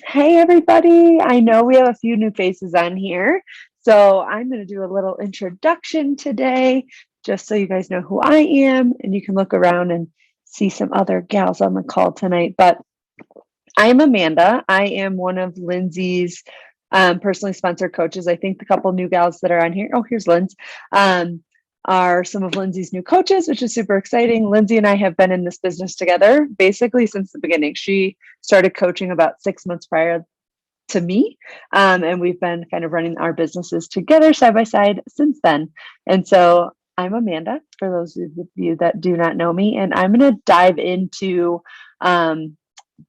Hey, everybody. I know we have a few new faces on here, so I'm going to do a little introduction today, just so you guys know who I am, and you can look around and see some other gals on the call tonight. But I am Amanda. I am one of Lindsay's personally sponsored coaches. I think the couple new gals that are on here, oh, here's Linz, um, are some of Lindsay's new coaches, which is super exciting. Lindsay and I have been in this business together basically since the beginning. She started coaching about 6 months prior to me. And we've been kind of running our businesses together side by side since then. And so I'm Amanda, for those of you that do not know me, and I'm going to dive into um,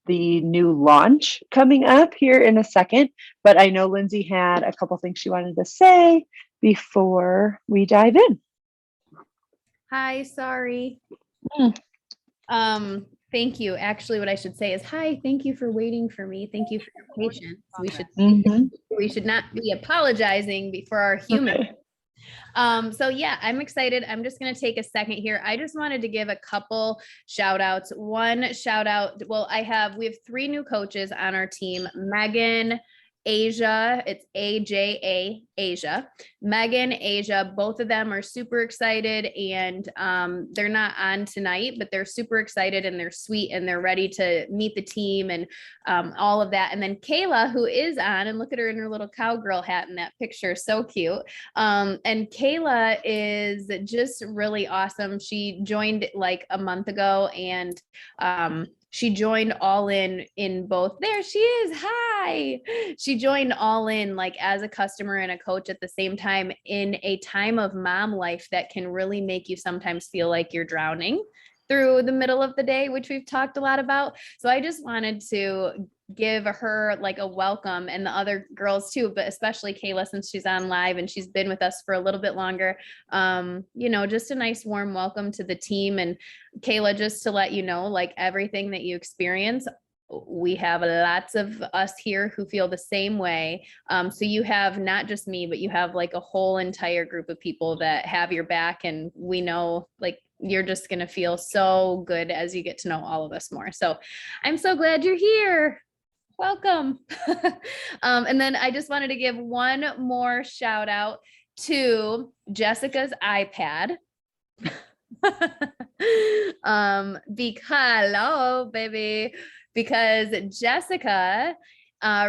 the new launch coming up here in a second. But I know Lindsay had a couple things she wanted to say before we dive in. Hi, sorry. Mm. Thank you. Actually, what I should say is hi, thank you for waiting for me. Thank you for your patience. We should not be apologizing for our human. Okay. So yeah, I'm excited. I'm just going to take a second here. I just wanted to give a couple shout outs. One shout out, well, we have three new coaches on our team. Megan, Asia, it's AJA, Asia. Megan, Asia, both of them are super excited, and they're not on tonight, but they're super excited and they're sweet and they're ready to meet the team and all of that. And then Kayla, who is on, and look at her in her little cowgirl hat in that picture, so cute. And Kayla is just really awesome. She joined like a month ago, and she joined all in both. There she is. Hi. She joined all in like as a customer and a coach at the same time, in a time of mom life that can really make you sometimes feel like you're drowning through the middle of the day, which we've talked a lot about. So I just wanted to give her like a welcome, and the other girls too, but especially Kayla, since she's on live and she's been with us for a little bit longer. Just a nice warm welcome to the team. And Kayla, just to let you know, like everything that you experience, we have lots of us here who feel the same way. So you have not just me, but you have like a whole entire group of people that have your back. And we know like you're just going to feel so good as you get to know all of us more. So I'm so glad you're here. Welcome. And then I just wanted to give one more shout out to Jessica's iPad. Hello, baby, because Jessica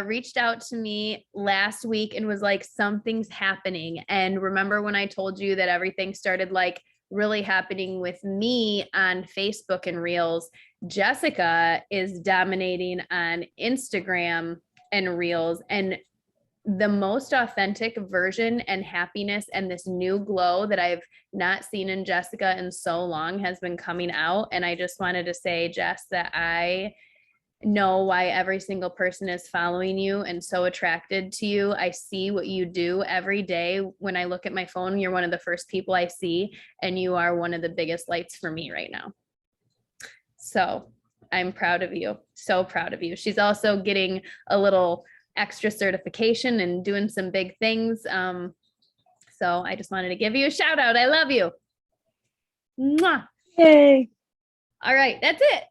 reached out to me last week and was like, something's happening. And remember when I told you that everything started like really happening with me on Facebook and Reels? Jessica is dominating on Instagram and Reels, and the most authentic version and happiness and this new glow that I've not seen in Jessica in so long has been coming out. And I just wanted to say, Jess, that I know why every single person is following you and so attracted to you. I see what you do every day. When I look at my phone, you're one of the first people I see, and you are one of the biggest lights for me right now. So I'm proud of you. So proud of you. She's also getting a little extra certification and doing some big things. So I just wanted to give you a shout out. I love you. Mwah. Yay. All right, that's it.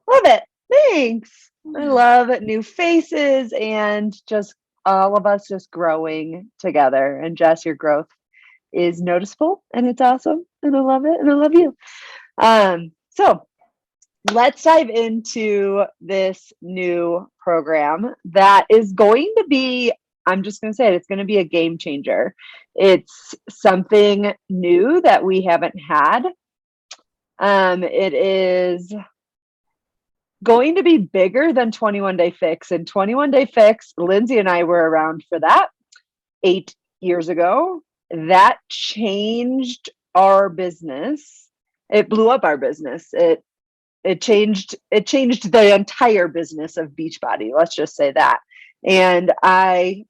Love it. Thanks. I love new faces and just all of us just growing together. And Jess, your growth is noticeable and it's awesome. And I love it. And I love you. So let's dive into this new program that is going to be, I'm just going to say it's going to be a game changer. It's something new that we haven't had. It is going to be bigger than 21 Day Fix. And 21 Day Fix, Lindsay and I were around for that 8 years ago. That changed our business. It blew up our business. It changed the entire business of Beachbody. Let's just say that. And I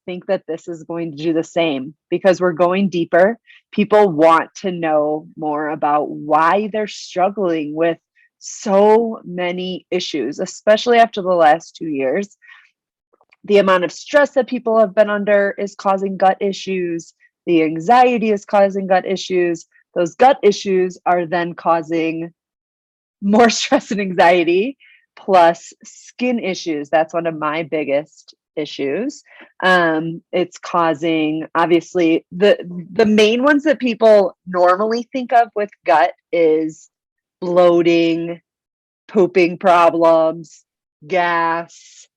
think that this is going to do the same because we're going deeper. People want to know more about why they're struggling with so many issues, especially after the last 2 years. The amount of stress that people have been under is causing gut issues. The anxiety is causing gut issues. Those gut issues are then causing more stress and anxiety, plus skin issues. That's one of my biggest issues. It's causing, obviously, the main ones that people normally think of with gut is bloating, pooping problems, gas,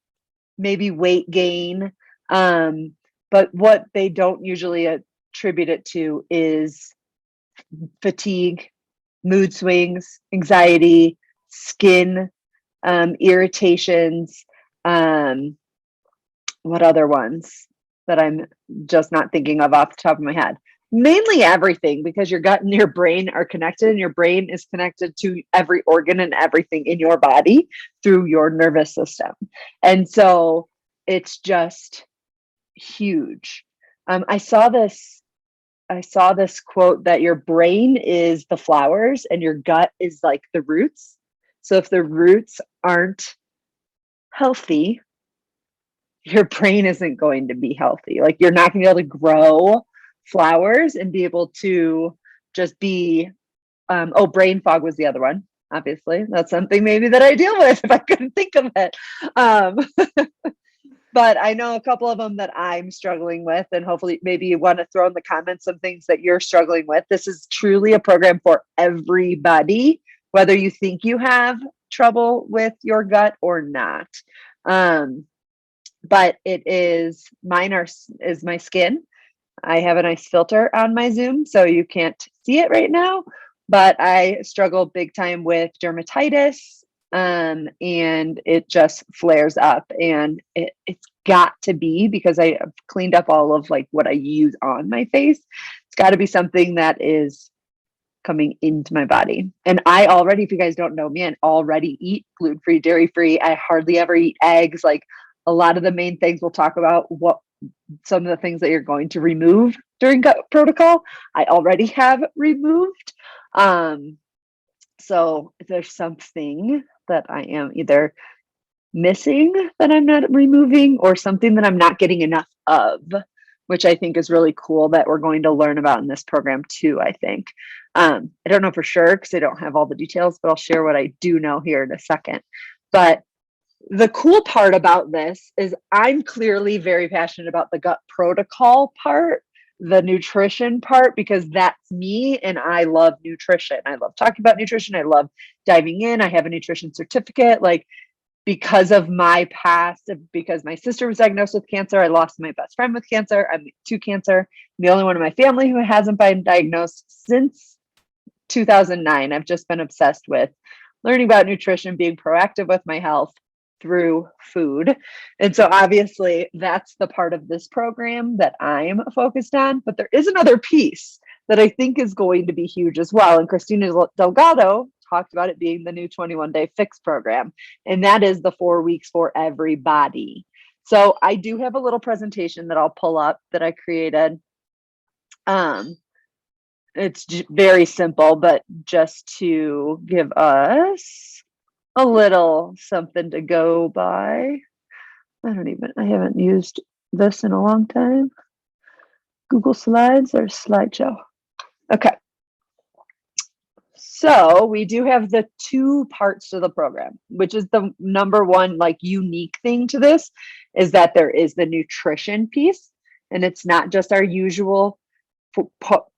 maybe weight gain. But what they don't usually attribute it to is fatigue, mood swings, anxiety, skin irritations. What other ones that I'm just not thinking of off the top of my head? Mainly everything, because your gut and your brain are connected, and your brain is connected to every organ and everything in your body through your nervous system. And so it's just huge. I saw this quote that your brain is the flowers and your gut is like the roots. So if the roots aren't healthy, your brain isn't going to be healthy. Like, you're not going to be able to grow flowers and be able to just be, brain fog was the other one. Obviously, that's something maybe that I deal with if I couldn't think of it. But I know a couple of them that I'm struggling with, and hopefully maybe you want to throw in the comments some things that you're struggling with. This is truly a program for everybody, whether you think you have trouble with your gut or not. But is my skin. I have a nice filter on my Zoom, so you can't see it right now, but I struggle big time with dermatitis. And it just flares up, and it's got to be, because I have cleaned up all of like what I use on my face. It's got to be something that is coming into my body. And I already, if you guys don't know me, I already eat gluten-free, dairy-free. I hardly ever eat eggs. Like, a lot of the main things we'll talk about, what some of the things that you're going to remove during gut protocol, I already have removed. So if there's something that I am either missing that I'm not removing, or something that I'm not getting enough of, which I think is really cool that we're going to learn about in this program too, I think. I don't know for sure because I don't have all the details, but I'll share what I do know here in a second. But the cool part about this is I'm clearly very passionate about the gut protocol part, the nutrition part, because that's me, and I love nutrition. I love talking about nutrition. I love diving in. I have a nutrition certificate. Like, because of my past, because my sister was diagnosed with cancer, I lost my best friend with cancer. I'm to cancer. I'm the only one in my family who hasn't been diagnosed since 2009. I've just been obsessed with learning about nutrition, being proactive with my health through food. And so obviously that's the part of this program that I'm focused on. But there is another piece that I think is going to be huge as well. And Christina Delgado talked about it being the new 21-day fix program. And that is the 4 weeks for everybody. So I do have a little presentation that I'll pull up that I created. It's very simple, but just to give us a little something to go by. I haven't used this in a long time. Google Slides or Slideshow. Okay. So we do have the two parts to the program, which is the number one, like, unique thing to this is that there is the nutrition piece, and it's not just our usual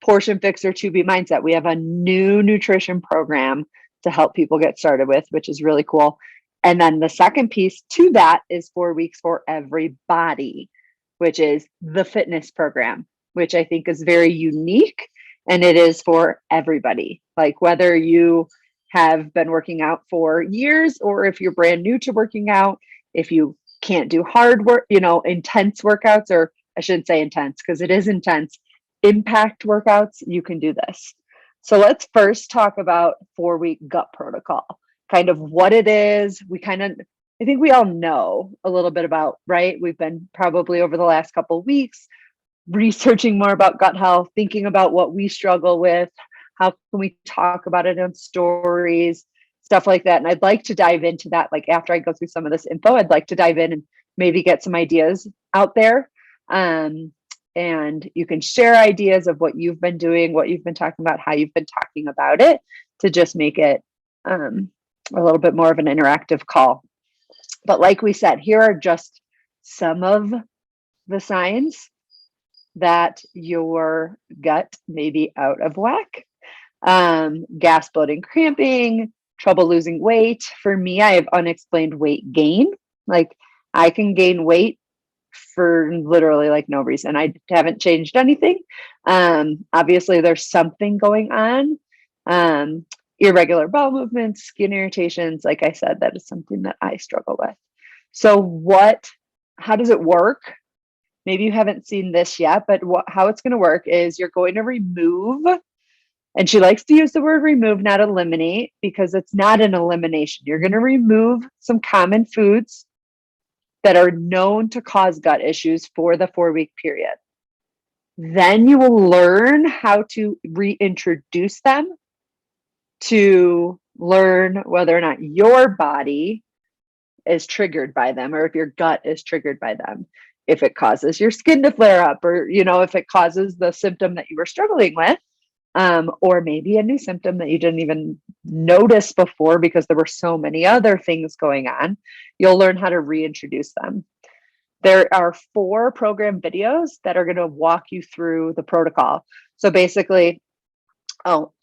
portion fixer 2B mindset. We have a new nutrition program to help people get started with, which is really cool. And then the second piece to that is 4 weeks for everybody, which is the fitness program, which I think is very unique. And it is for everybody, like whether you have been working out for years or if you're brand new to working out, if you can't do hard work, intense workouts, or I shouldn't say intense because it is intense, impact workouts, you can do this. So let's first talk about 4-week gut protocol, kind of what it is. I think we all know a little bit about, right? We've been probably over the last couple of weeks researching more about gut health, thinking about what we struggle with, how can we talk about it in stories, stuff like that. And I'd like to dive into that. Like, after I go through some of this info, I'd like to dive in and maybe get some ideas out there. And you can share ideas of what you've been doing, what you've been talking about, how you've been talking about it, to just make it a little bit more of an interactive call. But like we said, here are just some of the signs that your gut may be out of whack. Gas, bloating, cramping, trouble losing weight. For me, I have unexplained weight gain. Like I can gain weight for literally like no reason. I haven't changed anything. Obviously, there's something going on. Irregular bowel movements, skin irritations. Like I said, that is something that I struggle with. So how does it work? Maybe you haven't seen this yet, but how it's going to work is you're going to remove, and she likes to use the word remove, not eliminate, because it's not an elimination. You're going to remove some common foods that are known to cause gut issues for the 4-week period. Then you will learn how to reintroduce them to learn whether or not your body is triggered by them, or if your gut is triggered by them. If it causes your skin to flare up, or, if it causes the symptom that you were struggling with, or maybe a new symptom that you didn't even notice before because there were so many other things going on, you'll learn how to reintroduce them. There are 4 program videos that are going to walk you through the protocol. So basically,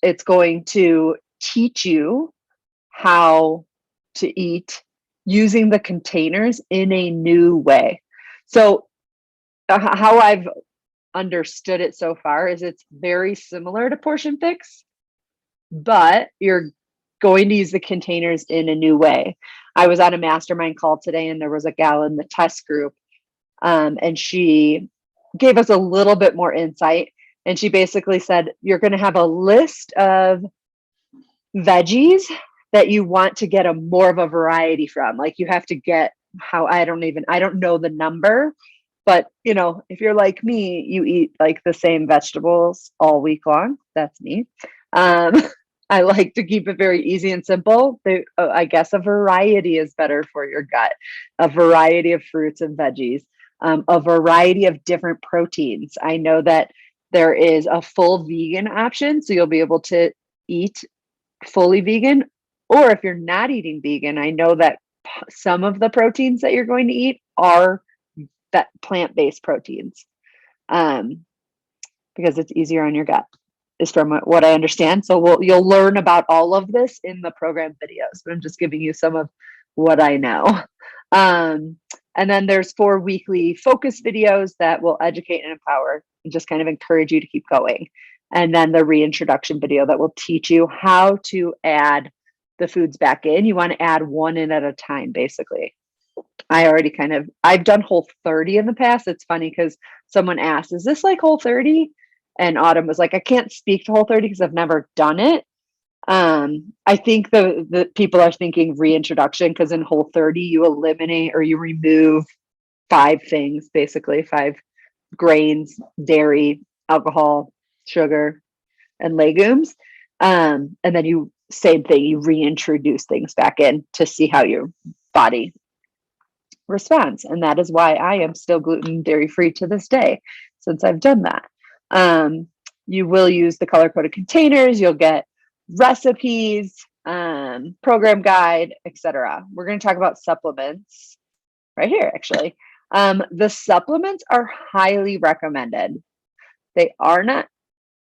it's going to teach you how to eat using the containers in a new way. So how I've understood it so far is it's very similar to Portion Fix, but you're going to use the containers in a new way. I was on a mastermind call today, and there was a gal in the test group, and she gave us a little bit more insight. And she basically said, you're going to have a list of veggies that you want to get more of a variety from. Like you have to get I don't know the number, but if you're like me, you eat like the same vegetables all week long. That's me. I like to keep it very easy and simple. I guess a variety is better for your gut. A variety of fruits and veggies, a variety of different proteins. I know that there is a full vegan option, so you'll be able to eat fully vegan. Or if you're not eating vegan, I know that some of the proteins that you're going to eat are that plant-based proteins, because it's easier on your gut, is from what I understand. So you'll learn about all of this in the program videos, but I'm just giving you some of what I know. And then there's 4 weekly focus videos that will educate and empower and just kind of encourage you to keep going. And then the reintroduction video that will teach you how to add the foods back in. You want to add one in at a time, basically. I've done Whole30 in the past. It's funny because someone asked, is this like Whole30? And Autumn was like, I can't speak to Whole30 because I've never done it. I think the people are thinking reintroduction, because in Whole30 you eliminate or you remove 5 things, basically 5 grains, dairy, alcohol, sugar, and legumes. And then same thing, you reintroduce things back in to see how your body responds. And that is why I am still gluten dairy free to this day, since I've done that. You will use the color-coded containers. You'll get recipes, program guide, etc. We're going to talk about supplements right here, actually. The supplements are highly recommended. They are not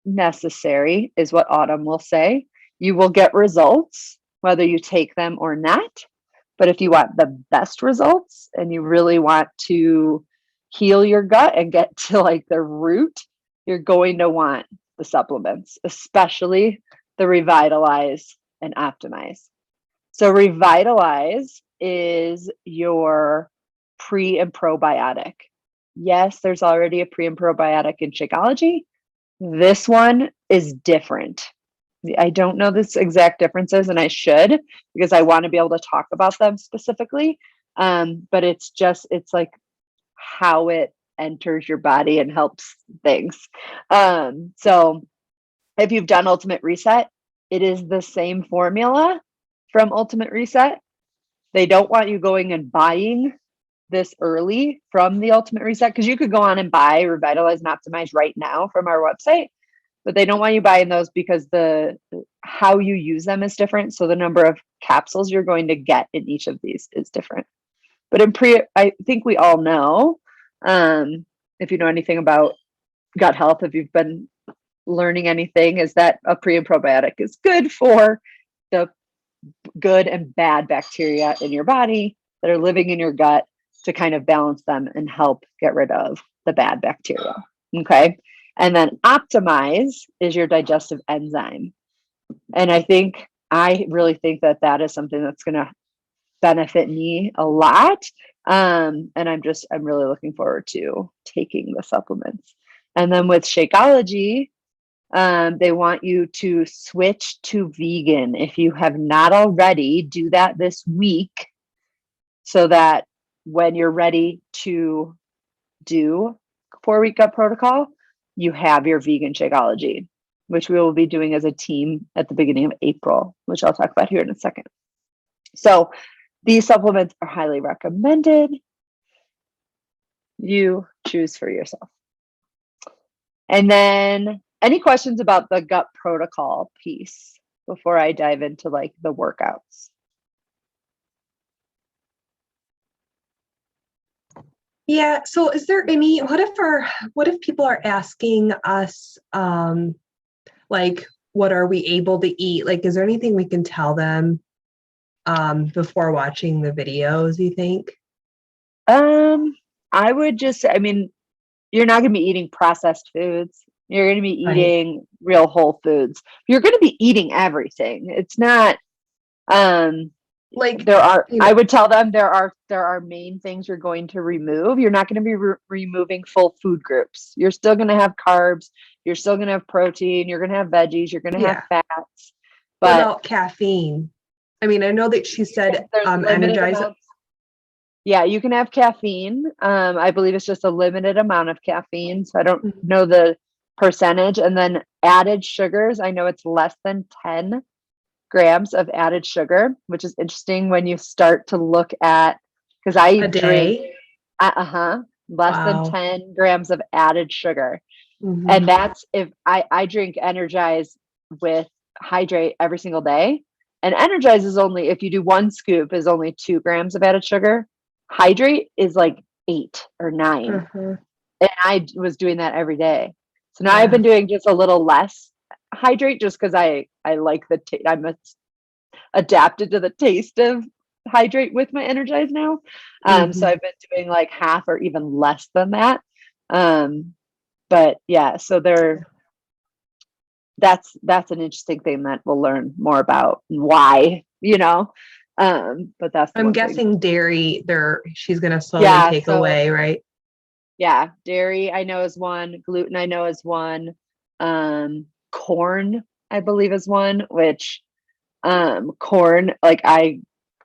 necessary, is what Autumn will say. You will get results whether you take them or not. But if you want the best results and you really want to heal your gut and get to like the root, you're going to want the supplements, especially the Revitalize and Optimize. So Revitalize is your pre and probiotic. Yes, there's already a pre and probiotic in Shakeology. This one is different. I don't know the exact differences, and I should, because I want to be able to talk about them specifically. But it's like how it enters your body and helps things. So if you've done Ultimate Reset, it is the same formula from Ultimate Reset. They don't want you going and buying this early from the Ultimate Reset, because you could go on and buy Revitalize and Optimize right now from our website. but they don't want you buying those because how you use them is different. So the number of capsules you're going to get in each of these is different. But I think we all know, if you know anything about gut health, if you've been learning anything, is that a pre and probiotic is good for the good and bad bacteria in your body that are living in your gut, to kind of balance them and help get rid of the bad bacteria. Okay. And then Optimize is your digestive enzyme. And I really think that is something that's going to benefit me a lot. And I'm really looking forward to taking the supplements. And then with Shakeology, they want you to switch to vegan. If you have not already, do that this week, so that when you're ready to do 4-week gut protocol, you have your vegan Shakeology, which we will be doing as a team at the beginning of April, which I'll talk about here in a second. So these supplements are highly recommended. You choose for yourself. And then any questions about the gut protocol piece before I dive into like the workouts? Yeah. So is there what if people are asking us, like, what are we able to eat? Like, is there anything we can tell them, before watching the videos, you think? I would you're not going to be eating processed foods. You're going to be eating real whole foods. You're going to be eating everything. It's not, like I would tell them there are main things you're going to remove. You're not going to be removing full food groups. You're still going to have carbs. You're still going to have protein. You're going to have veggies. You're going to have fats. But what about caffeine? I mean, I know that she said Energize. Yeah, you can have caffeine. I believe it's just a limited amount of caffeine. So I don't know the percentage. And then added sugars, I know it's less than 10 grams of added sugar, which is interesting when you start to look at, because I drink less than 10 grams of added sugar. And that's if I drink Energize with Hydrate every single day. And Energize is only, if you do 1 scoop, is only 2 grams of added sugar. Hydrate is like 8 or 9. And I was doing that every day. So now I've been doing just a little less Hydrate, just because I like I'm adapted to the taste of Hydrate with my Energize now. So I've been doing like half or even less than that. But yeah, so that's an interesting thing that we'll learn more about and why, but that's I'm guessing dairy she's going to slowly take away, right? Yeah. Dairy I know is one. Gluten I know is one. Corn I believe is one, which corn, like I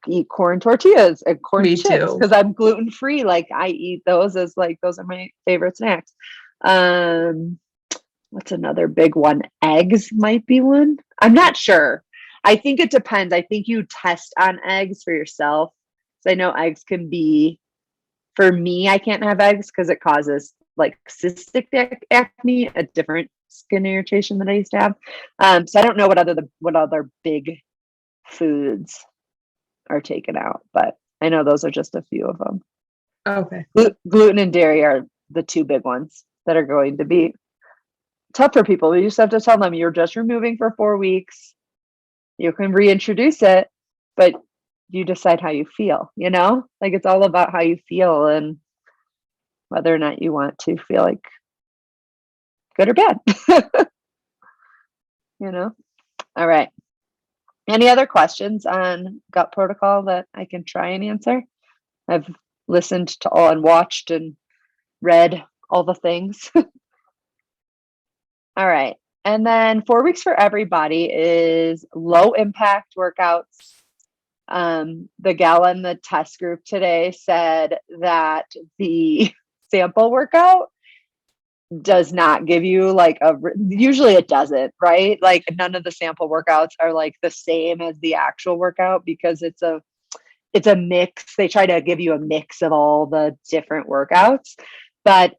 eat corn tortillas and corn Me chips too. because I'm gluten free. Like I eat those as like, those are my favorite snacks. What's another big one? Eggs might be one. I'm not sure. I think it depends. I think you test on eggs for yourself. So I know eggs can be, for me, I can't have eggs because it causes like cystic acne, a different skin irritation that I used to have. So I don't know what other big foods are taken out, but I know those are just a few of them. Okay. Gluten and dairy are the 2 big ones that are going to be tough for people. You just have to tell them you're just removing for 4 weeks. You can reintroduce it, but you decide how you feel, like it's all about how you feel and whether or not you want to feel like good or bad. All right. Any other questions on gut protocol that I can try and answer? I've listened to all and watched and read all the things. All right. And then 4 weeks for everybody is low impact workouts. The gal in the test group today said that the sample workout does not give you like usually it doesn't, right? Like none of the sample workouts are like the same as the actual workout because it's a mix. They try to give you a mix of all the different workouts, but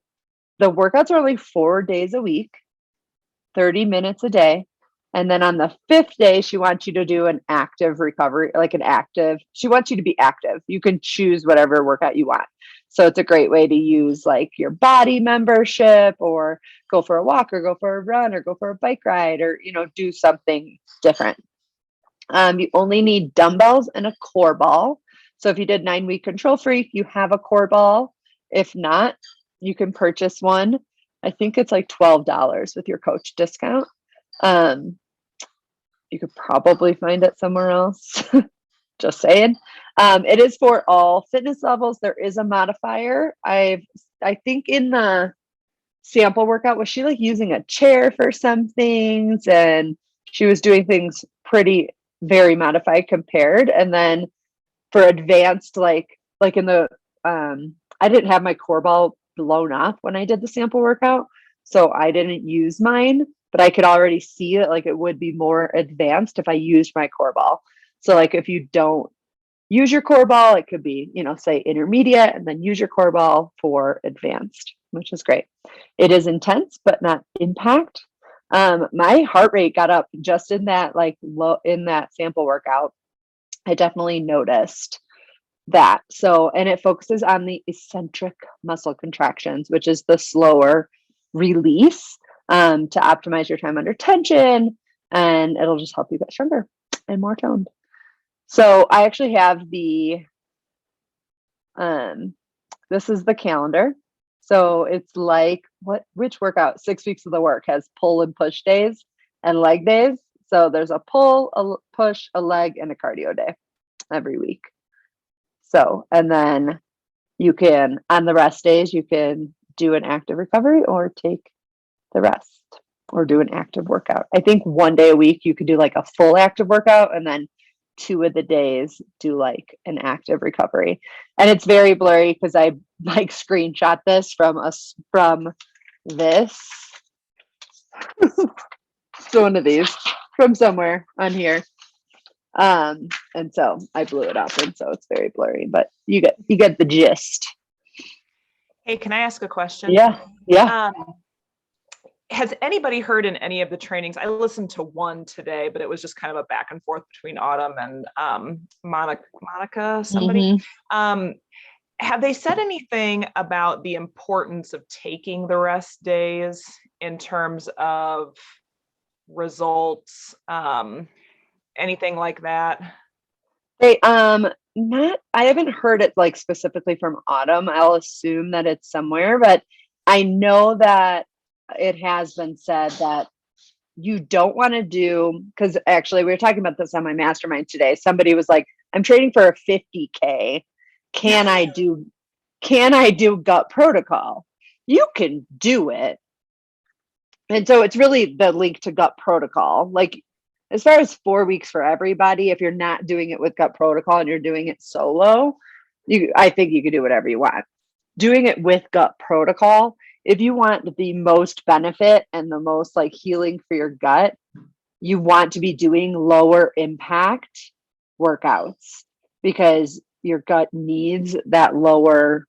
the workouts are only 4 days a week. 30 minutes a day. And then on the 5th day, she wants you to do an active recovery, she wants you to be active. You can choose whatever workout you want. So it's a great way to use like your body membership, or go for a walk, or go for a run, or go for a bike ride, or, do something different. You only need dumbbells and a core ball. So if you did 9-week Control Freak, you have a core ball. If not, you can purchase one. I think it's like $12 with your coach discount. You could probably find it somewhere else. Just saying. It is for all fitness levels. There is a modifier. I think in the sample workout, was she like using a chair for some things, and she was doing things very modified compared. And then for advanced, like in the, I didn't have my core ball blown up when I did the sample workout, so I didn't use mine, but I could already see that like it would be more advanced if I used my core ball. So like if you don't use your core ball, it could be, say intermediate, and then use your core ball for advanced, which is great. It is intense, but not impact. My heart rate got up just in that in that sample workout. I definitely noticed that. So, and it focuses on the eccentric muscle contractions, which is the slower release, to optimize your time under tension, and it'll just help you get stronger and more toned. So I actually have this is the calendar. So it's like which workout? 6 weeks of the work has pull and push days and leg days. So there's a pull, a push, a leg, and a cardio day every week. So, and then you can, on the rest days, you can do an active recovery or take the rest or do an active workout. I think one day a week you could do like a full active workout, and then 2 of the days do like an active recovery. And it's very blurry because I like screenshot this from this. So one of these from somewhere on here. And so I blew it up, and so it's very blurry, but you get the gist. Hey, can I ask a question? Yeah. Has anybody heard in any of the trainings? I listened to one today, but it was just kind of a back and forth between Autumn and Monica, somebody. Have they said anything about the importance of taking the rest days in terms of results? Anything like that? They not I haven't heard it like specifically from Autumn. I'll assume that it's somewhere, but I know that it has been said that you don't want to do, because actually we were talking about this on my mastermind today. Somebody was like, I'm training for a 50K. Can I do gut protocol? You can do it. And so it's really the link to gut protocol. Like, as far as 4 weeks for everybody, if you're not doing it with gut protocol and you're doing it solo, I think you can do whatever you want. Doing it with gut protocol, if you want the most benefit and the most like healing for your gut, you want to be doing lower impact workouts, because your gut needs that lower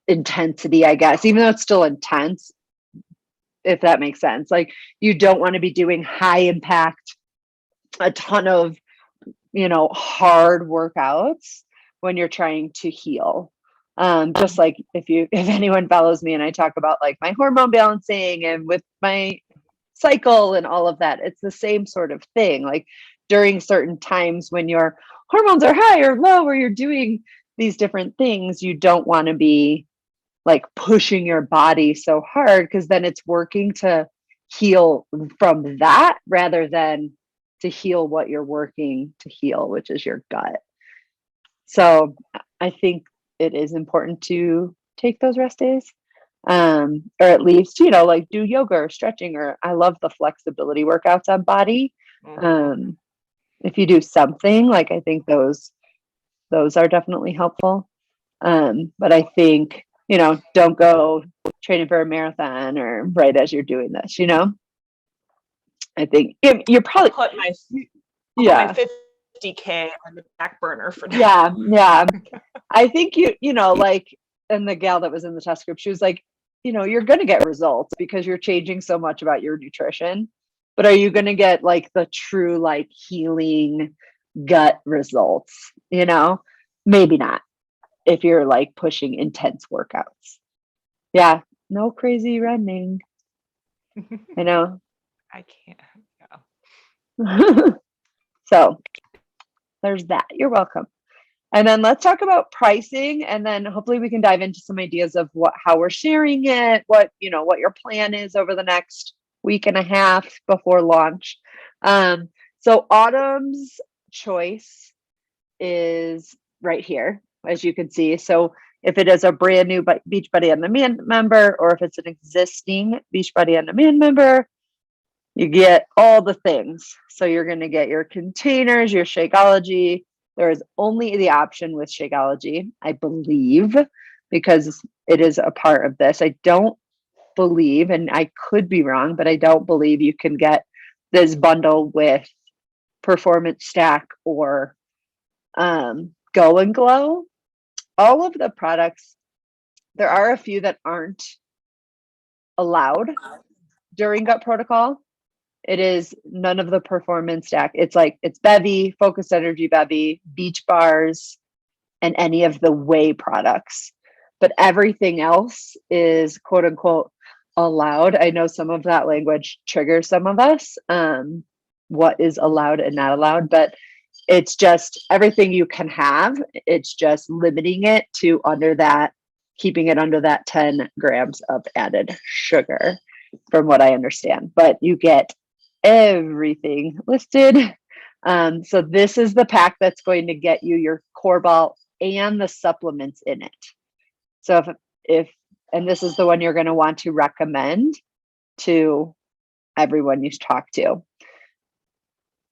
intensity, I guess, even though it's still intense, if that makes sense. Like, you don't want to be doing high impact, a ton of, hard workouts when you're trying to heal. Just like if anyone follows me and I talk about like my hormone balancing and with my cycle and all of that, it's the same sort of thing. Like, during certain times when your hormones are high or low, or you're doing these different things, you don't want to be like pushing your body so hard, because then it's working to heal from that rather than to heal what you're working to heal, which is your gut. So I think it is important to take those rest days, or at least, like do yoga or stretching, or I love the flexibility workouts on body. If you do something, like, I think those are definitely helpful. But I think, don't go training for a marathon or right as you're doing this, I think you're probably Put my 50K on the back burner for now. Yeah. I think like, and the gal that was in the test group, she was like, you're going to get results because you're changing so much about your nutrition. But are you going to get like the true like healing gut results? Maybe not if you're like pushing intense workouts. Yeah, no crazy running. I know. I can't. Yeah. So there's that. You're welcome. And then let's talk about pricing, and then hopefully we can dive into some ideas of how we're sharing it, what your plan is over the next week and a half before launch. So Autumn's choice is right here, as you can see. So if it is a brand new Beachbody On Demand member, or if it's an existing Beachbody On Demand member, you get all the things. So you're going to get your containers, your Shakeology. There is only the option with Shakeology, I believe, because it is a part of this. I don't believe, and I could be wrong, but I don't believe you can get this bundle with Performance Stack or Go and Glow. All of the products, there are a few that aren't allowed during Gut Protocol. It is none of the Performance Stack. It's Bevy, Focused Energy Bevy, Beach Bars, and any of the whey products. But everything else is quote unquote allowed. I know some of that language triggers some of us, what is allowed and not allowed, but it's just everything you can have. It's just limiting it to keeping it under that 10 grams of added sugar, from what I understand. But you get everything listed. So this is the pack that's going to get you your core ball and the supplements in it. So and this is the one you're going to want to recommend to everyone you talk to.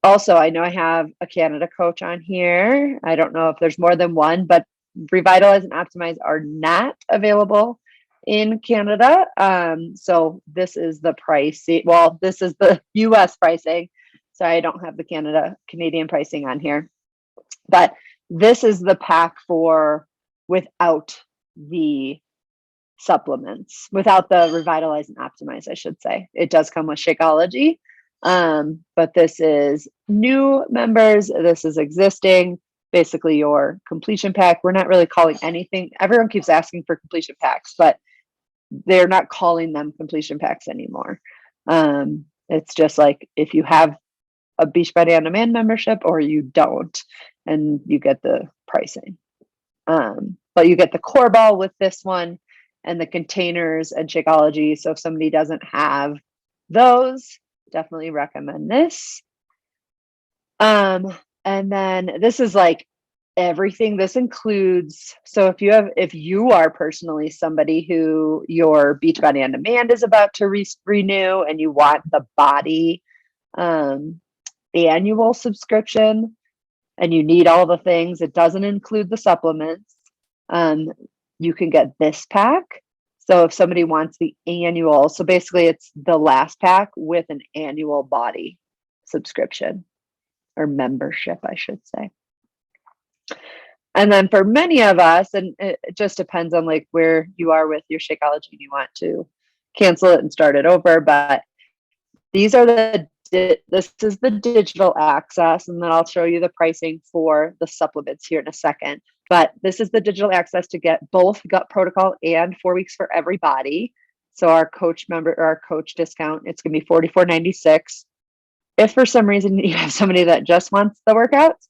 Also, I know I have a Canada coach on here. I don't know if there's more than one, but Revitalize and Optimize are not available in Canada. So this is the price. Well, this is the US pricing. So I don't have the Canadian pricing on here. But this is the pack for without the supplements, without the Revitalize and Optimize, I should say. It does come with Shakeology. But this is new members. This is existing. Basically your completion pack. We're not really calling anything. Everyone keeps asking for completion packs, but they're not calling them completion packs anymore. It's just like if you have a Beachbody On Demand membership or you don't, and you get the pricing. But you get the core ball with this one and the containers and Shakeology. So if somebody doesn't have those, definitely recommend this. And then this is like everything. This includes, so if you are personally somebody who your Beachbody On Demand is about to renew and you want the body annual subscription and you need all the things, it doesn't include the supplements. You can get this pack. So if somebody wants the annual, so basically it's the last pack with an annual body subscription or membership, I should say. And then for many of us, and it just depends on like where you are with your Shakeology, you want to cancel it and start it over. But these are this is the digital access, and then I'll show you the pricing for the supplements here in a second. But this is the digital access to get both Gut Protocol and 4 weeks for everybody. So our coach discount, it's going to be $44.96. If for some reason you have somebody that just wants the workouts,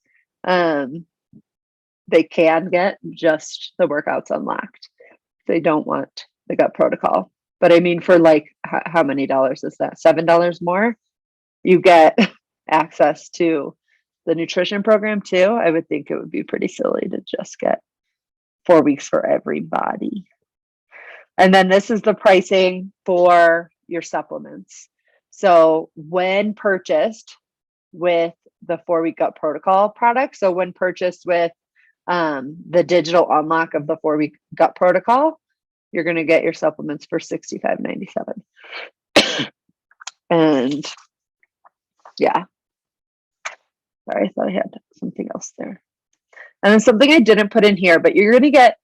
they can get just the workouts unlocked. They don't want the Gut Protocol. But I mean, for like, how many dollars is that? $7 more? You get access to the nutrition program too. I would think it would be pretty silly to just get 4 weeks for everybody. And then this is the pricing for your supplements. So when purchased with the 4 week Gut Protocol product, so when purchased with the digital unlock of the 4 week Gut Protocol, you're going to get your supplements for $65.97. And yeah, sorry, I thought I had something else there. And then something I didn't put in here, but you're going to get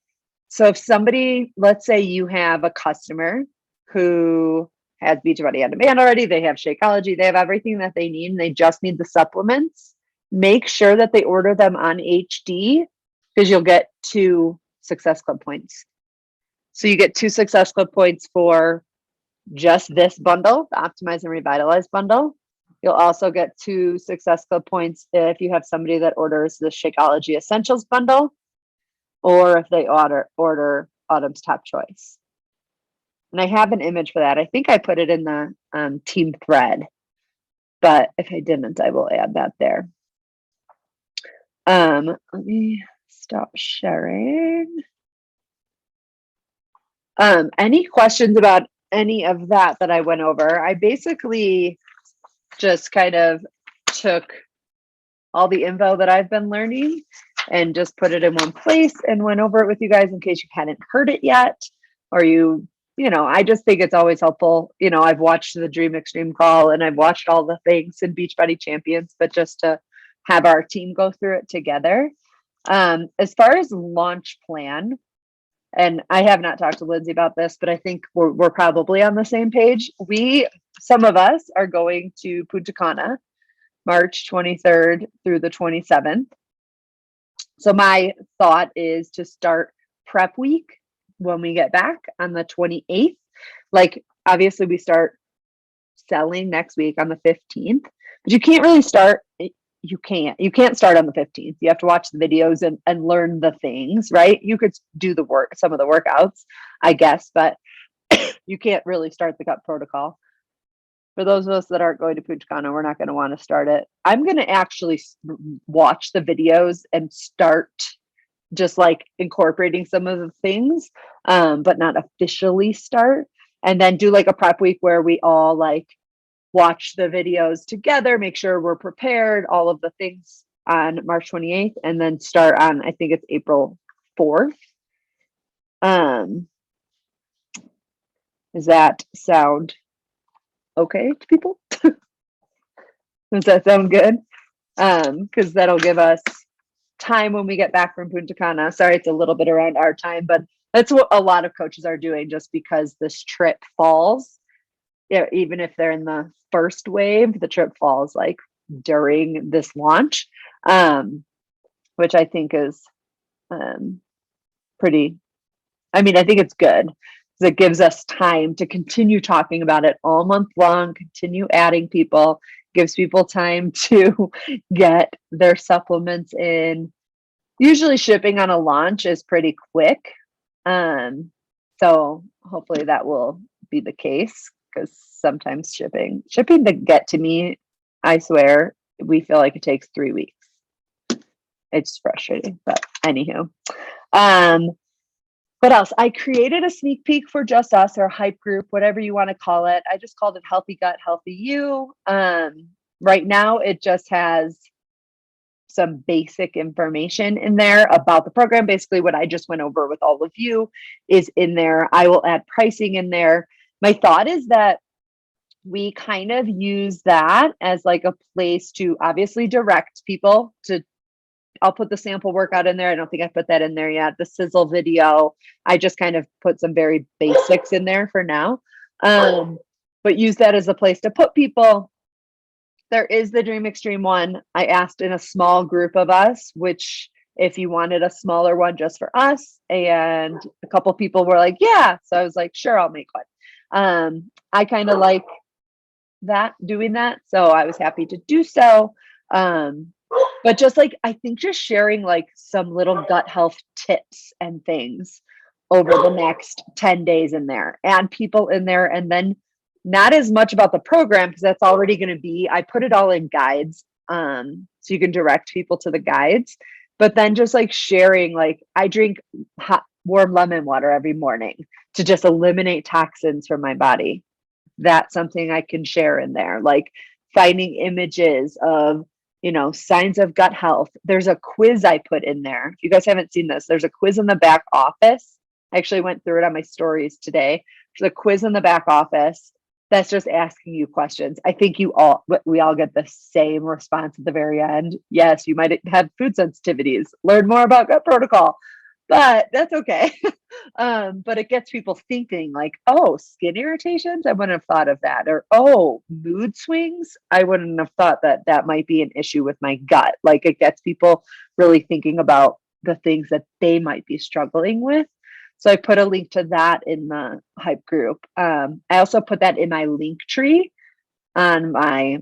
So if somebody, let's say you have a customer who has Beachbody On Demand already, they have Shakeology, they have everything that they need, and they just need the supplements, make sure that they order them on HD, because you'll get 2 Success Club points. So you get 2 Success Club points for just this bundle, the Optimize and Revitalize bundle. You'll also get 2 Success Club points if you have somebody that orders the Shakeology Essentials bundle, or if they order Autumn's Top Choice. And I have an image for that. I think I put it in the team thread, but if I didn't, I will add that there. Let me stop sharing. Any questions about any of that I went over? I basically just kind of took all the info that I've been learning and just put it in one place and went over it with you guys in case you hadn't heard it yet, or I just think it's always helpful. I've watched the Dream Extreme call and I've watched all the things in Beachbody Champions, but just to have our team go through it together. As far as launch plan, and I have not talked to Lindsay about this, but I think we're probably on the same page. Some of us are going to Punta Cana, March 23rd through the 27th. So my thought is to start prep week when we get back on the 28th. Like, obviously we start selling next week on the 15th, but you can't really start. You can't start on the 15th. You have to watch the videos and learn the things, right? You could do some of the workouts, I guess, but you can't really start the gut protocol. For those of us that aren't going to Punta Cana, we're not going to want to start it. I'm going to actually watch the videos and start just like incorporating some of the things, but not officially start. And then do like a prep week where we all like watch the videos together, make sure we're prepared, all of the things on March 28th, and then start on, I think it's April 4th. Does that sound okay to people? Does that sound good? Because that'll give us time when we get back from Punta Cana. Sorry, it's a little bit around our time, but that's what a lot of coaches are doing just because this trip falls. Yeah, even if they're in the first wave, the trip falls like during this launch, which I think is pretty, I think it's good because it gives us time to continue talking about it all month long, continue adding people, gives people time to get their supplements in. Usually shipping on a launch is pretty quick. So hopefully that will be the case, because sometimes shipping to get to me, I swear, we feel like it takes 3 weeks. It's frustrating, but anywho. What else? I created a sneak peek for just us, or a hype group, whatever you want to call it. I just called it Healthy Gut, Healthy You. Right now, it just has some basic information in there about the program. Basically, what I just went over with all of you is in there. I will add pricing in there. My thought is that we kind of use that as like a place to obviously direct people to. I'll put the sample workout in there. I don't think I put that in there yet. The sizzle video. I just kind of put some very basics in there for now. But use that as a place to put people. There is the Dream Extreme one. I asked in a small group of us, which if you wanted a smaller one just for us, and a couple people were like, yeah. So I was like, sure, I'll make one. I kind of like doing that. So I was happy to do so. But just like, I think just sharing like some little gut health tips and things over the next 10 days in there, and people in there, and then not as much about the program, because that's already going to be, I put it all in guides. So you can direct people to the guides, but then just like sharing, like I drink hot, warm lemon water every morning to just eliminate toxins from my body. That's something I can share in there, like finding images of, signs of gut health. There's a quiz I put in there. If you guys haven't seen this, there's a quiz in the back office. I actually went through it on my stories today. There's a quiz in the back office that's just asking you questions. I think we all get the same response at the very end. Yes, you might have food sensitivities. Learn more about gut protocol, but that's okay. But it gets people thinking like, oh, skin irritations, I wouldn't have thought of that. Or, oh, mood swings, I wouldn't have thought that that might be an issue with my gut. Like it gets people really thinking about the things that they might be struggling with. So I put a link to that in the hype group. I also put that in my link tree on my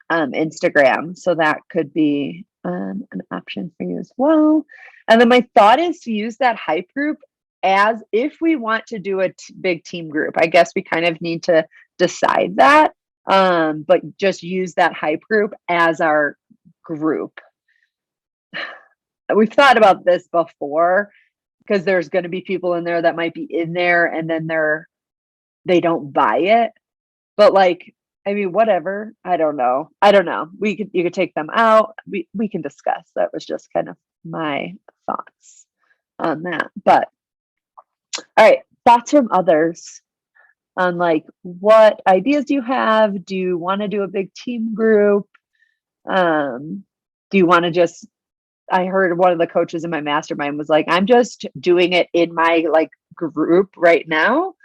Instagram. So that could be an option for you as well. And then my thought is to use that hype group as if we want to do a big team group. I guess we kind of need to decide that, but just use that hype group as our group. We've thought about this before because there's going to be people in there that might be in there and then they don't buy it. But like, I mean, whatever. I don't know. You could take them out. We can discuss. That was just kind of my thoughts on that. But all right, thoughts from others on like what ideas do you have? Do you want to do a big team group? Do you want to just, I heard one of the coaches in my mastermind was like, I'm just doing it in my like group right now.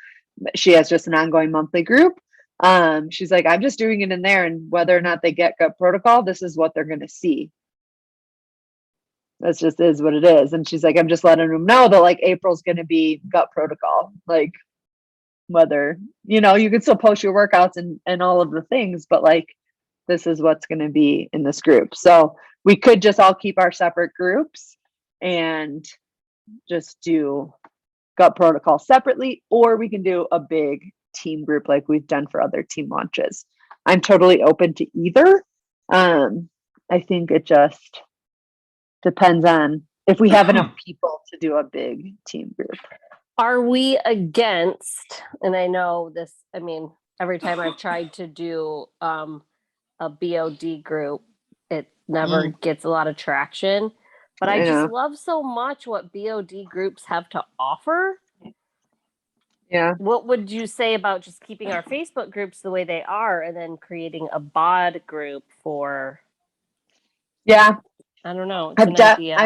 She has just an ongoing monthly group. She's like, I'm just doing it in there, and whether or not they get gut protocol, this is what they're going to see. That's just is what it is. And she's like, I'm just letting them know that like April's going to be gut protocol. Like whether, you can still post your workouts and all of the things, but like, this is what's going to be in this group. So we could just all keep our separate groups and just do gut protocol separately, or we can do a big team group like we've done for other team launches. I'm totally open to either. I think it just depends on if we have enough people to do a big team group. Are we against, and I know this, I mean, every time I've tried to do a BOD group, it never gets a lot of traction, but I just love so much what BOD groups have to offer. Yeah. What would you say about just keeping our Facebook groups the way they are and then creating a BOD group for? Yeah. I don't know. It's an idea.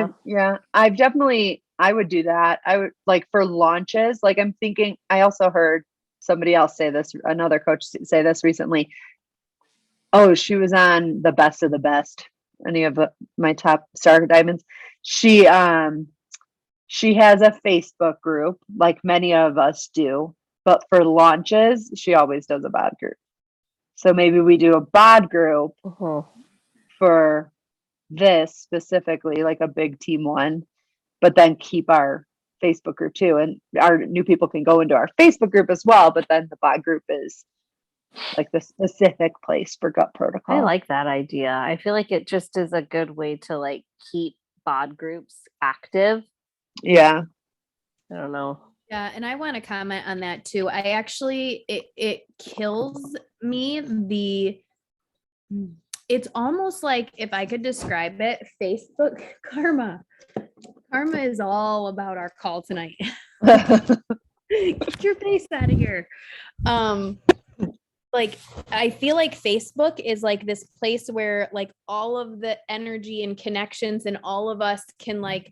I would do that. I would like for launches, like I'm thinking, I also heard somebody else say this, another coach say this recently. Oh, she was on the Best of the Best. Any of my top star diamonds. She has a Facebook group like many of us do, but for launches, she always does a BOD group. So maybe we do a BOD group for this specifically, like a big team one, but then keep our Facebook group too. And our new people can go into our Facebook group as well, but then the BOD group is like the specific place for gut protocol. I like that idea. I feel like it just is a good way to like keep BOD groups active. Yeah. I don't know. Yeah, and I want to comment on that too. I actually, it kills me. It's almost like, if I could describe it, Facebook karma. Karma is all about our call tonight. Get your face out of here. Like, I feel like Facebook is like this place where like all of the energy and connections and all of us can like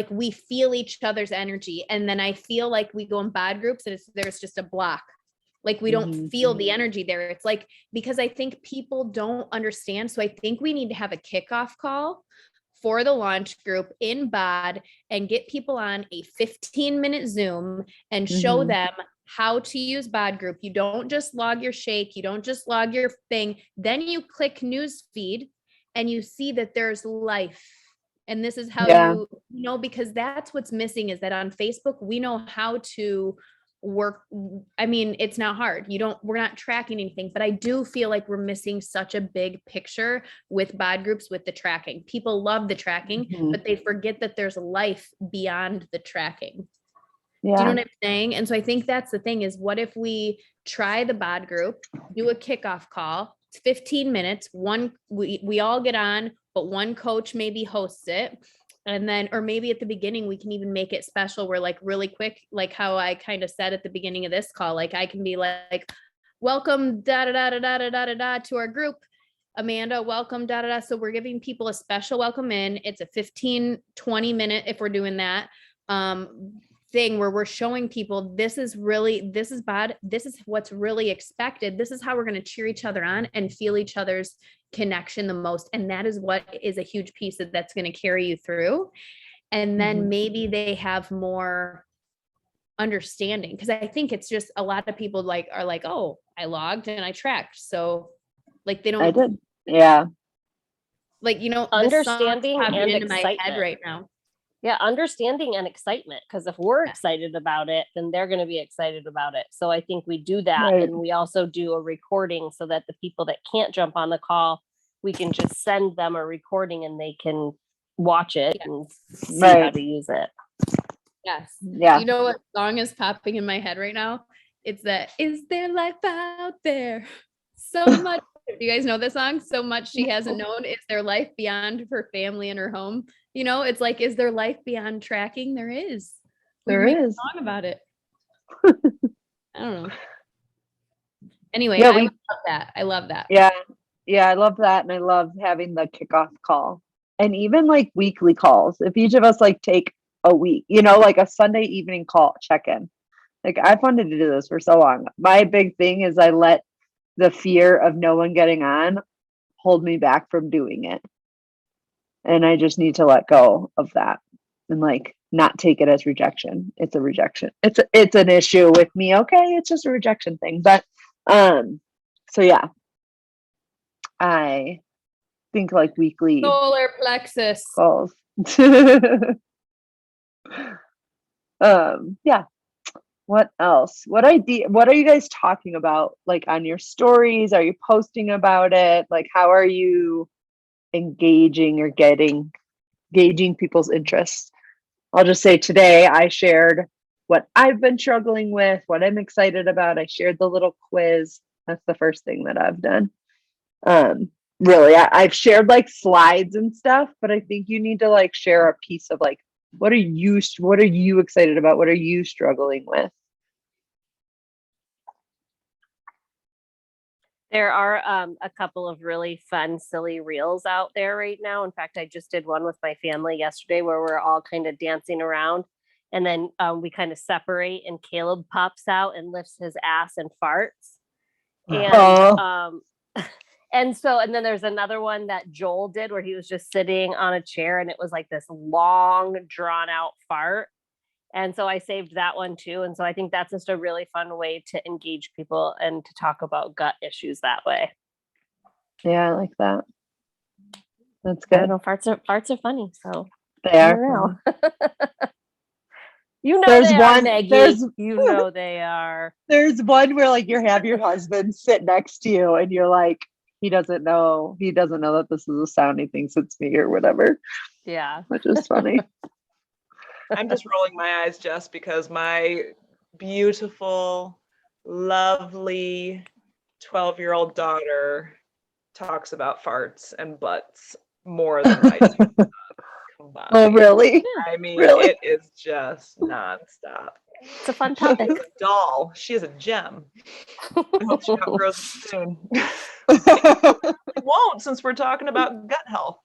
we feel each other's energy. And then I feel like we go in BOD groups and there's just a block. Like we don't feel the energy there. It's like, because I think people don't understand. So I think we need to have a kickoff call for the launch group in BOD and get people on a 15-minute Zoom and show them how to use BOD group. You don't just log your shake. You don't just log your thing. Then you click news feed and you see that there's life. And this is how you know, because that's what's missing, is that on Facebook, we know how to work. I mean, it's not hard. We're not tracking anything, but I do feel like we're missing such a big picture with BOD groups, with the tracking. People love the tracking, but they forget that there's life beyond the tracking. Yeah. Do you know what I'm saying? And so I think that's the thing, is what if we try the BOD group, do a kickoff call. It's 15 minutes. We all get on, but one coach maybe hosts it. And then, or maybe at the beginning, we can even make it special where like really quick, like how I kind of said at the beginning of this call, like I can be like, welcome, to our group. Amanda, welcome, So we're giving people a special welcome in. It's a 15-20 minute, if we're doing that, thing where we're showing people this is bad, this is what's really expected, this is how we're going to cheer each other on and feel each other's connection the most, and that is what is a huge piece that's going to carry you through. And then maybe they have more understanding, because I think it's just a lot of people are like, oh, I logged and I tracked, so like they don't. I did. Yeah. Like, Understanding popping and into my head excitement. right now. Yeah, understanding and excitement. Because if we're Yeah. excited about it, then they're going to be excited about it. So I think we do that. Right. And we also do a recording so that the people that can't jump on the call, we can just send them a recording and they can watch it and see how Right. to use it. Yes. Yeah. You know what song is popping in my head right now? It's that "Is There Life Out There?" So much. Do you guys know this song? So much she hasn't known. Is there life beyond her family and her home? It's like, is there life beyond tracking? There is. We There make is. a song about it. I don't know. Anyway, Yeah, I love that. I love that. Yeah. Yeah. I love that. And I love having the kickoff call and even like weekly calls. If each of us like take a week, like a Sunday evening call, check in. Like I've wanted to do this for so long. My big thing is I let the fear of no one getting on hold me back from doing it. And I just need to let go of that and like not take it as rejection. It's a rejection. It's an issue with me. Okay, it's just a rejection thing. But so yeah. I think like weekly Solar plexus. calls. Yeah. What else? What are you guys talking about like on your stories? Are you posting about it? Like how are you engaging or gauging people's interests? I'll just say today I shared what I've been struggling with, what I'm excited about. I shared the little quiz. That's the first thing that I've done. Really, I've shared like slides and stuff, but I think you need to like share a piece of like, what are you excited about? What are you struggling with? There are a couple of really fun, silly reels out there right now. In fact, I just did one with my family yesterday where we're all kind of dancing around. And then we kind of separate and Caleb pops out and lifts his ass and farts. And and then there's another one that Joel did where he was just sitting on a chair and it was like this long, drawn out fart. And so I saved that one too. And so I think that's just a really fun way to engage people and to talk about gut issues that way. Yeah, I like that. That's I good. don't know, farts are funny, so They I are. don't know. You know There's they one- are, Maggie. there's- You know they are. There's one where like you have your husband sit next to you and you're like, he doesn't know that this is a sound. He thinks it's me or whatever, Yeah. which is funny. I'm just rolling my eyes, Jess, because my beautiful, lovely 12-year-old daughter talks about farts and butts more than my two sons combined. Oh, really? I mean, Really? it is just nonstop. It's a fun topic. She's a doll. She is a gem. I hope she outgrows it soon. It won't, since we're talking about gut health.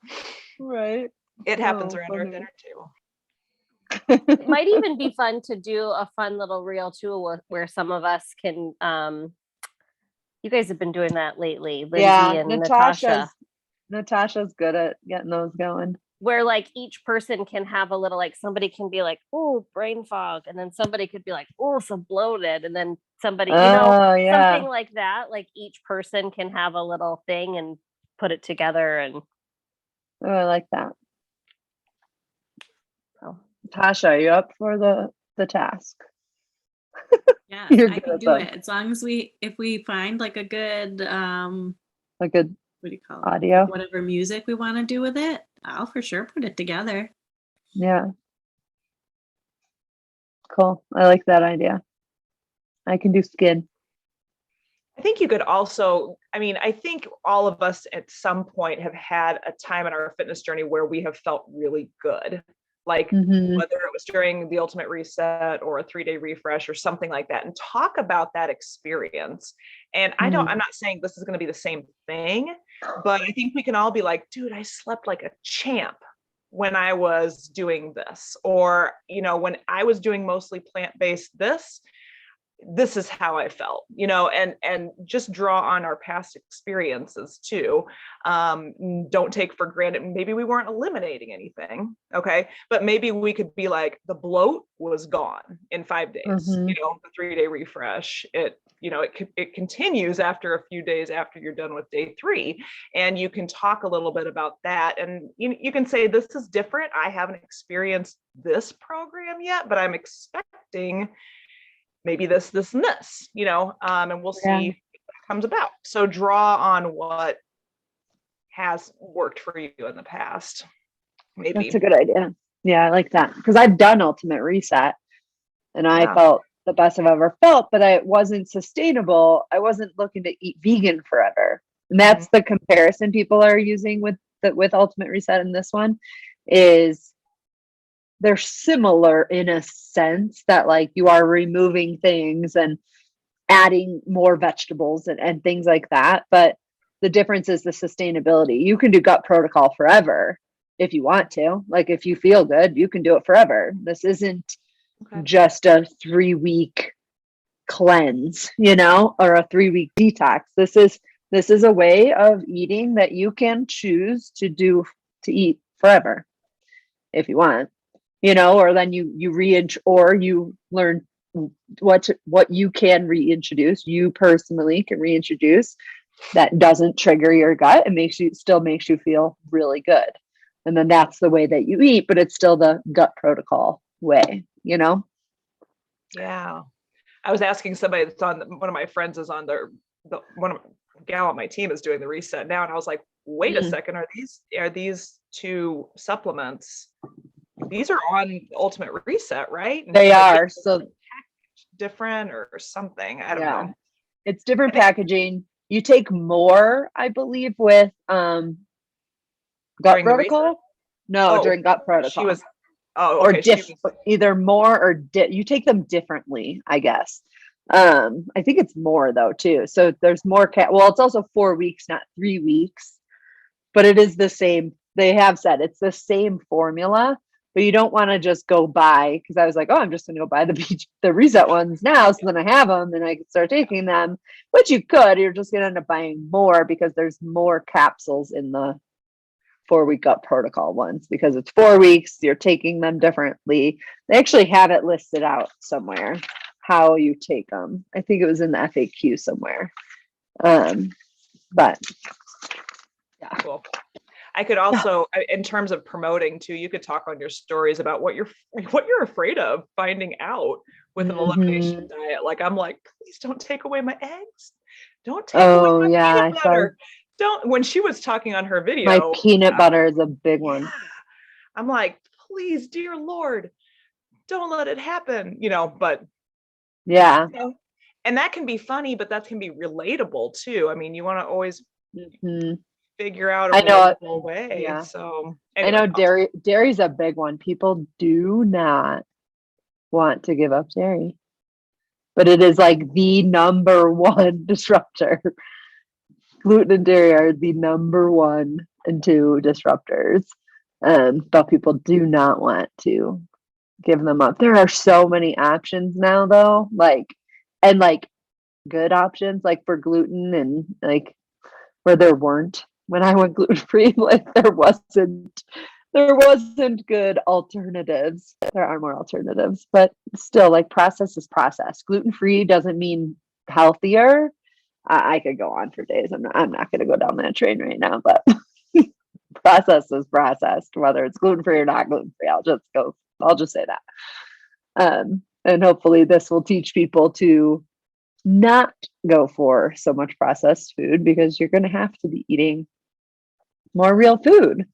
Right. It happens Oh, around our funny. dinner table. It might even be fun to do a fun little reel too, where some of us can. You guys have been doing that lately, Lindsay Yeah, and Natasha. Natasha's good at getting those going. Where like each person can have a little, like somebody can be like, oh, brain fog, and then somebody could be like, oh, so bloated, and then somebody, Oh, yeah. something like that. Like each person can have a little thing and put it together. And Oh, I like that. so Tasha, are you up for the task? Yes, You're I good can at do that. it as long as if we find like a good A good what do you call it? audio? Whatever music we want to do with it, I'll for sure put it together. Yeah. Cool. I like that idea. I can do skin. I think you could also, I think all of us at some point have had a time in our fitness journey where we have felt really good. Like Mhm. whether it was during the Ultimate Reset or a 3-day refresh or something like that, and talk about that experience. And I'm not saying this is going to be the same thing, but I think we can all be like, dude, I slept like a champ when I was doing this, or, when I was doing mostly plant-based this is how I felt, and just draw on our past experiences too. Don't take for granted. Maybe we weren't eliminating anything. Okay. But maybe we could be like, the bloat was gone in 5 days, Mhm. the 3-day refresh. It continues after a few days after you're done with day 3. And you can talk a little bit about that. And you can say, this is different. I haven't experienced this program yet, but I'm expecting maybe this, and this, and we'll see Yeah. what comes about. So draw on what has worked for you in the past. Maybe. That's a good idea. Yeah, I like that. Because I've done Ultimate Reset and I Yeah. felt the best I've ever felt, but it wasn't sustainable. I wasn't looking to eat vegan forever. And that's the comparison people are using with Ultimate Reset in this one, is they're similar in a sense that like you are removing things and adding more vegetables and things like that. But the difference is the sustainability. You can do gut protocol forever if you want to. Like if you feel good, you can do it forever. This isn't Okay. just a 3-week cleanse, or a 3-week detox. This is a way of eating that you can choose to eat forever if you want, or then you learn what you can reintroduce. You personally can reintroduce that doesn't trigger your gut and still makes you feel really good. And then that's the way that you eat, but it's still the gut protocol way, Yeah. I was asking somebody that's on one of my friends is on one of gal on my team is doing the reset now. And I was like, wait a second, are these 2 supplements? These are on Ultimate Reset, right? And They she's like, are. "Yeah, So different or something." I don't yeah, know. it's different packaging. You take more, I believe, with gut During the protocol. No, Oh, during gut protocol. She was, oh, Or okay. She was, either more or you take them differently, I guess. I think it's more though too. So there's more well, it's also 4 weeks, not 3 weeks, but it is the same. They have said it's the same formula, but you don't want to just go buy, because I was like, oh, I'm just going to go buy the reset ones now. So then I have them and I can start taking them, which you could. You're just going to end up buying more because there's more capsules in the 4-week gut protocol ones, because it's 4 weeks. You're taking them differently. They actually have it listed out somewhere how you take them. I think it was in the FAQ somewhere. But yeah. cool. I could also, in terms of promoting too, you could talk on your stories about what you're afraid of finding out with an elimination diet. Like, I'm like, please don't take away my eggs. Don't take away my peanut butter. When she was talking on her video, my peanut butter is a big one. Yeah. I'm like, please, dear Lord, don't let it happen, but yeah. And that can be funny, but that can be relatable too. I mean, you want to always figure out a relatable way. Yeah. So anyway, I know dairy's a big one. People do not want to give up dairy, but it is like the number one disruptor. Gluten and dairy are the number 1 and 2 disruptors. But people do not want to give them up. There are so many options now though, like good options, like for gluten, and like where there weren't when I went gluten-free, like there wasn't good alternatives. There are more alternatives, but still, like, process is process. Gluten-free doesn't mean healthier. I could go on for days. I'm not going to go down that train right now, but process is processed, whether it's gluten-free or not gluten-free. I'll just say that. And hopefully this will teach people to not go for so much processed food, because you're going to have to be eating more real food,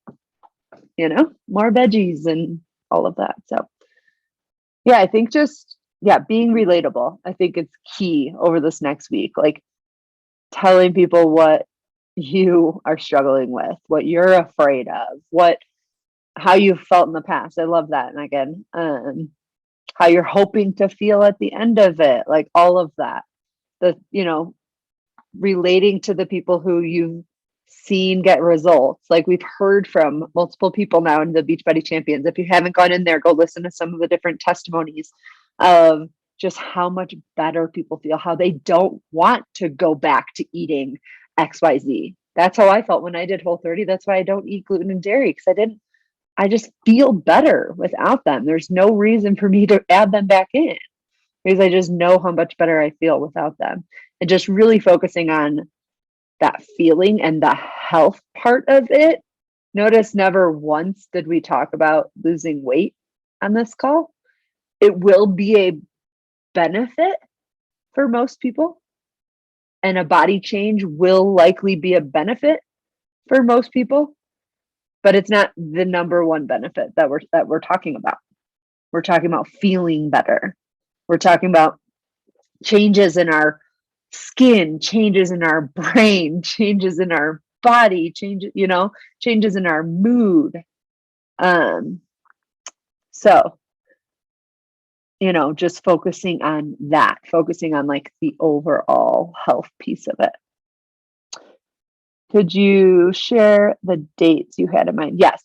more veggies and all of that. So yeah, I think being relatable, I think it's key over this next week, like telling people what you are struggling with, what you're afraid of, how you felt in the past. I love that. And again, how you're hoping to feel at the end of it, like all of that, relating to the people who you've seen get results. Like we've heard from multiple people now in the Beachbody Champions. If you haven't gone in there, go listen to some of the different testimonies of just how much better people feel, how they don't want to go back to eating XYZ. That's how I felt when I did Whole30. That's why I don't eat gluten and dairy, because I just feel better without them. There's no reason for me to add them back in, because I just know how much better I feel without them. And just really focusing on that feeling and the health part of it. Notice never once did we talk about losing weight on this call. It will be a benefit for most people, and a body change will likely be a benefit for most people, but it's not the number one benefit that we're talking about. We're talking about feeling better. We're talking about changes in our skin, changes in our brain, changes in our body, changes in our mood. So, just focusing on that, focusing on like the overall health piece of it. Could you share the dates you had in mind? Yes.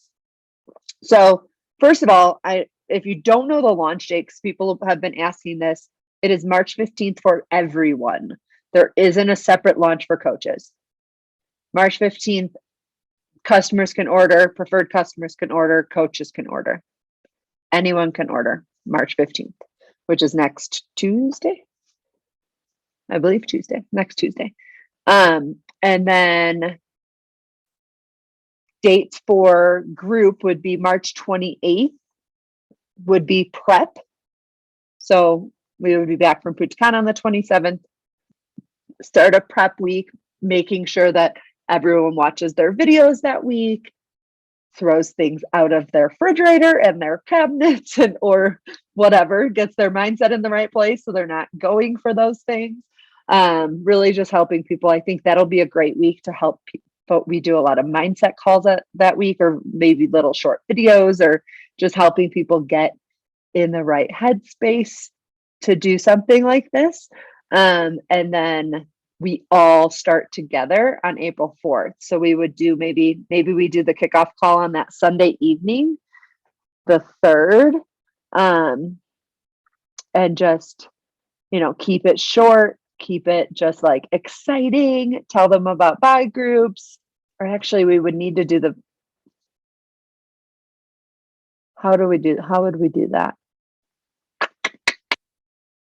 So first of all, if you don't know the launch dates, people have been asking this. It is March 15th for everyone. There isn't a separate launch for coaches. March 15th, customers can order, preferred customers can order, coaches can order. Anyone can order March 15th, which is next Tuesday. I believe next Tuesday. And then dates for group would be March 28th would be prep. So we would be back from Punta Cana on the 27th, start a prep week, making sure that everyone watches their videos that week, throws things out of their refrigerator and their cabinets or whatever, gets their mindset in the right place so they're not going for those things. Really just helping people. I think that'll be a great week to help people. We do a lot of mindset calls that week, or maybe little short videos, or just helping people get in the right headspace to do something like this. And then we all start together on April 4th. So we would do maybe we do the kickoff call on that Sunday evening, the 3rd, and just, keep it short, keep it just like exciting, tell them about buy groups, or actually we would need to do how would we do that?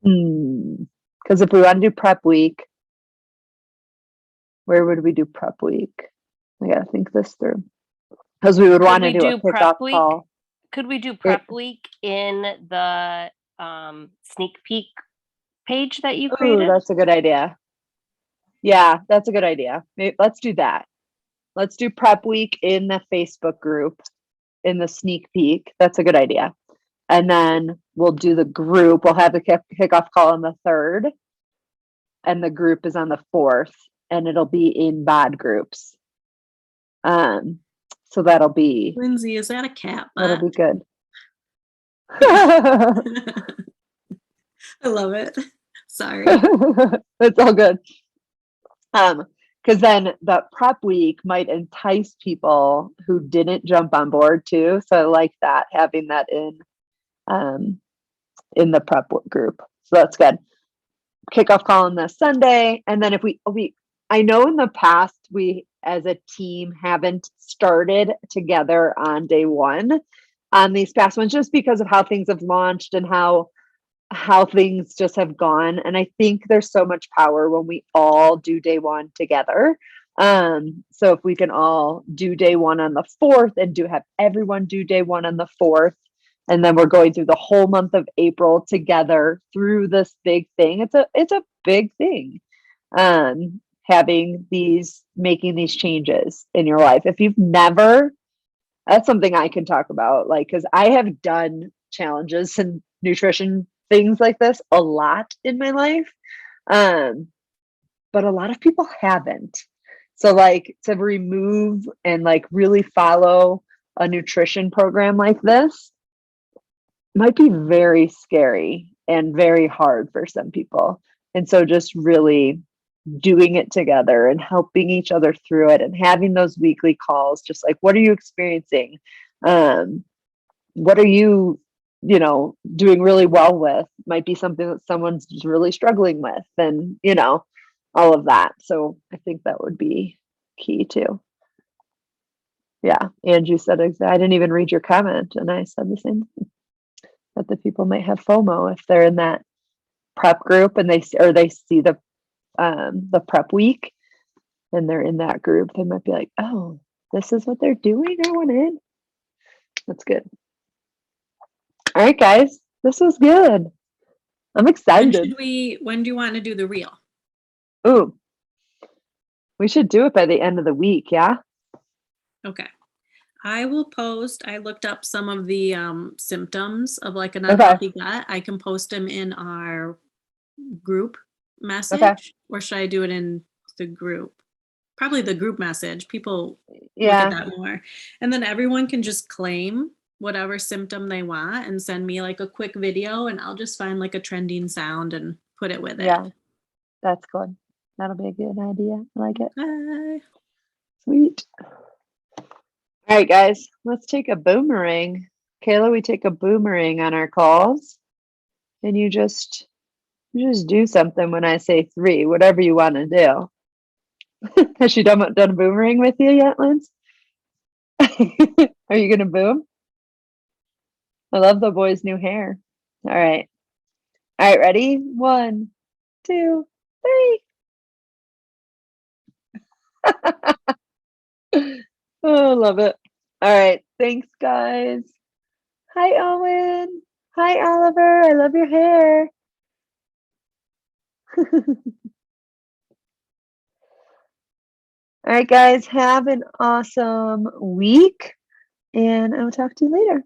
Because if we want to do prep week, where would we do prep week? I gotta think this through. Because we would want to do a kickoff call. Could we do prep week in the sneak peek page that you created? Ooh, that's a good idea. Yeah, that's a good idea. Let's do that. Let's do prep week in the Facebook group, in the sneak peek. That's a good idea. And then we'll do the group. We'll have the kickoff call on the 3rd, and the group is on the 4th, and it'll be in bod groups. So that'll be Lindsay, is that a cat? That'll be good. I love it. Sorry. It's all good. Because then the prep week might entice people who didn't jump on board too. So I like that, having that in the prep group. So that's good. Kickoff call on the Sunday. And then if I know in the past, we as a team haven't started together on day one on these past ones, just because of how things have launched and how things just have gone. And I think there's so much power when we all do day one together. So if we can all do day one on the 4th and have everyone do day one on the 4th, and then we're going through the whole month of April together through this big thing. It's a big thing. Making these changes in your life. If you've never, that's something I can talk about, like, because I have done challenges and nutrition things like this a lot in my life. But a lot of people haven't. So like to remove and like really follow a nutrition program like this might be very scary and very hard for some people. And so just really doing it together and helping each other through it and having those weekly calls, just like, what are you experiencing? What are you, doing really well with? Might be something that someone's just really struggling with, and, all of that. So I think that would be key too. Yeah. Andrew said, I didn't even read your comment. And I said the same thing, that the people might have FOMO if they're in that prep group and they see the prep week and they're in that group. They might be like, oh, this is what they're doing. I want in. That's good. All right, guys, this was good. I'm When excited. when do you want to do the reel? Ooh, we should do it by the end of the week. Yeah. Okay. I will post. I looked up some of the symptoms of like an Okay. unhealthy gut. I can post them in our group message, or should I do it in the group? Probably the group message. People look Yeah. at that more. And then everyone can just claim whatever symptom they want and send me like a quick video, and I'll just find like a trending sound and put it with it. Yeah. That's good. That'll be a good idea. I like it. Okay. Sweet. All right, guys, let's take a boomerang. Kayla, we take a boomerang on our calls, and you just do something when I say 3, whatever you want to do. Has she done a boomerang with you yet, Linz? Are you gonna boom? I love the boy's new hair. All right. All right, ready? 1, 2, 3. Oh, love it. All right. Thanks, guys. Hi, Owen. Hi, Oliver. I love your hair. All right, guys. Have an awesome week, and I will talk to you later.